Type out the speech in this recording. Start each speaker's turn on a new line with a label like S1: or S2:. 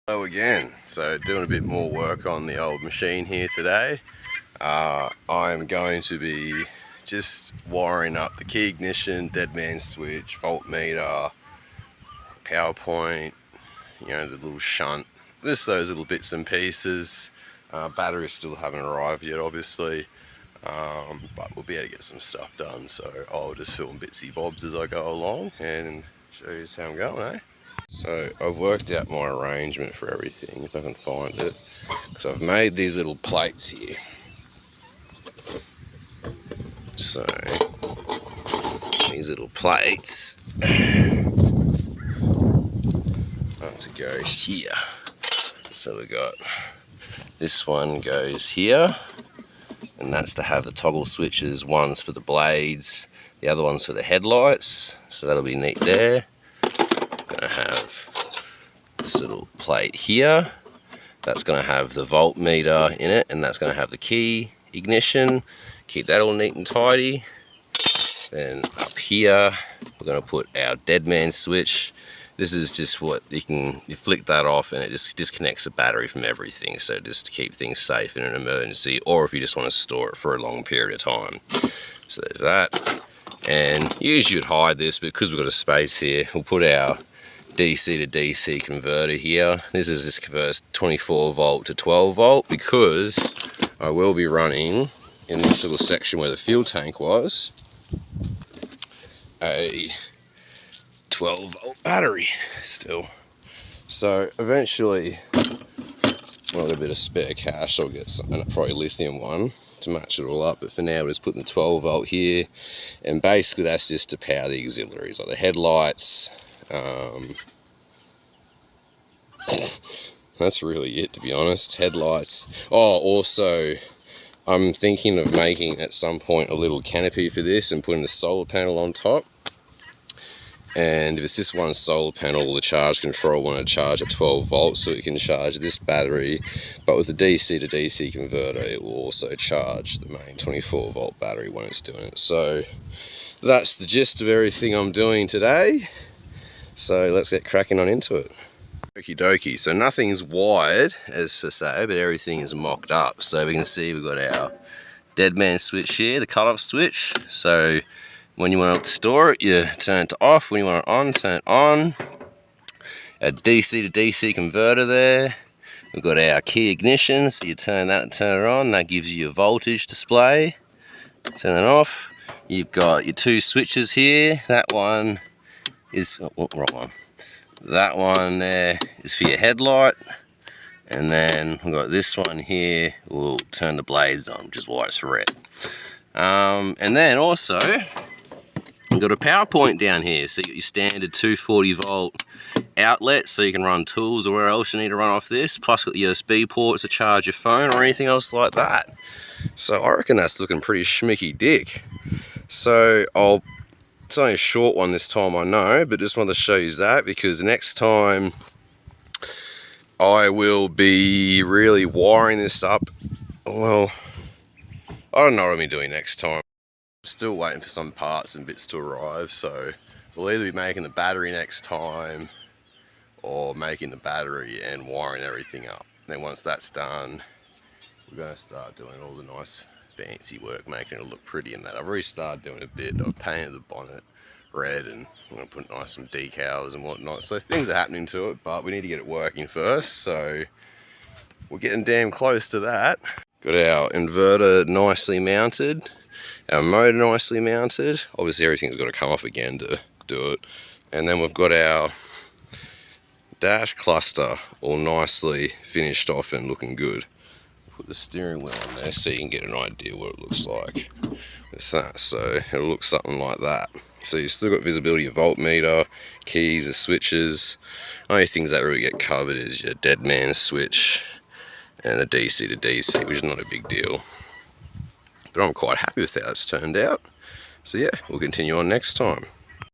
S1: Hello again. So doing a bit more work on the old machine here today. I'm going to be just wiring up the key ignition, dead man switch, voltmeter, power point, the little shunt, just those little bits and pieces. Batteries still haven't arrived yet, obviously, but we'll be able to get some stuff done. So I'll just film bitsy bobs as I go along and show you how I'm going, eh? So I've worked out my arrangement for everything, if I can find it. So I've made these little plates here. So these little plates are to go here. So we got this one goes here, and that's to have the toggle switches. One's for the blades, the other one's for the headlights. So that'll be neat there. Gonna have this little plate here. That's gonna have the voltmeter in it, and that's gonna have the key ignition. Keep that all neat and tidy. Then up here, we're gonna put our dead man switch. This is just what you flick that off and it just disconnects the battery from everything. So just to keep things safe in an emergency, or if you just want to store it for a long period of time. So there's that. And usually you'd hide this, but because we've got a space here, we'll put our DC to DC converter here. This converts 24 volt to 12 volt because I will be running in this little section where the fuel tank was a 12 volt battery still. So eventually, when I've got a bit of spare cash, I'll get something, probably lithium one, to match it all up. But for now, we're just putting the 12 volt here, and basically that's just to power the auxiliaries, like the headlights. That's really it, to be honest. Headlights. Oh, also, I'm thinking of making at some point a little canopy for this and putting a solar panel on top. And if it's just one solar panel, the charge control want to charge at 12 volts, so it can charge this battery. But with the DC to DC converter, it will also charge the main 24 volt battery when it's doing it. So that's the gist of everything I'm doing today. So let's get cracking on into it. Okie dokie, so nothing's wired as for say, but everything is mocked up. So we can see we've got our dead man switch here, the cut-off switch. So when you want to store it, you turn it off. When you want it on, turn it on. A DC to DC converter there. We've got our key ignition, so you turn that and turn it on. That gives you a voltage display. Turn it off. You've got your two switches here. That one is, oh, wrong one. That one there is for your headlight. And then we've got this one here, will turn the blades on, which is why it's red. And then also, you've got a power point down here. So you got your standard 240 volt outlet, so you can run tools or where else you need to run off this. Plus got the USB ports to charge your phone or anything else like that. So I reckon that's looking pretty schmicky dick. So it's only a short one this time, I know, but just wanted to show you that because next time I will be really wiring this up. Well, I don't know what I'll be doing next time. I'm still waiting for some parts and bits to arrive, so we'll either be making the battery next time or making the battery and wiring everything up. Then once that's done, we're going to start doing all the nice fancy work, making it look pretty and that. I've already started doing a bit. I've painted the bonnet red and I'm going to put nice some decals and whatnot. So things are happening to it, but we need to get it working first. So we're getting damn close to that. Got our inverter nicely mounted, our motor nicely mounted. Obviously everything's got to come off again to do it. And then we've got our dash cluster all nicely finished off and looking good. Put the steering wheel on there so you can get an idea what it looks like with that. So it'll look something like that. So you've still got visibility of voltmeter, keys, the switches. Only things that really get covered is your dead man switch and the DC to DC, which is not a big deal. But I'm quite happy with how it's turned out. So yeah, we'll continue on next time.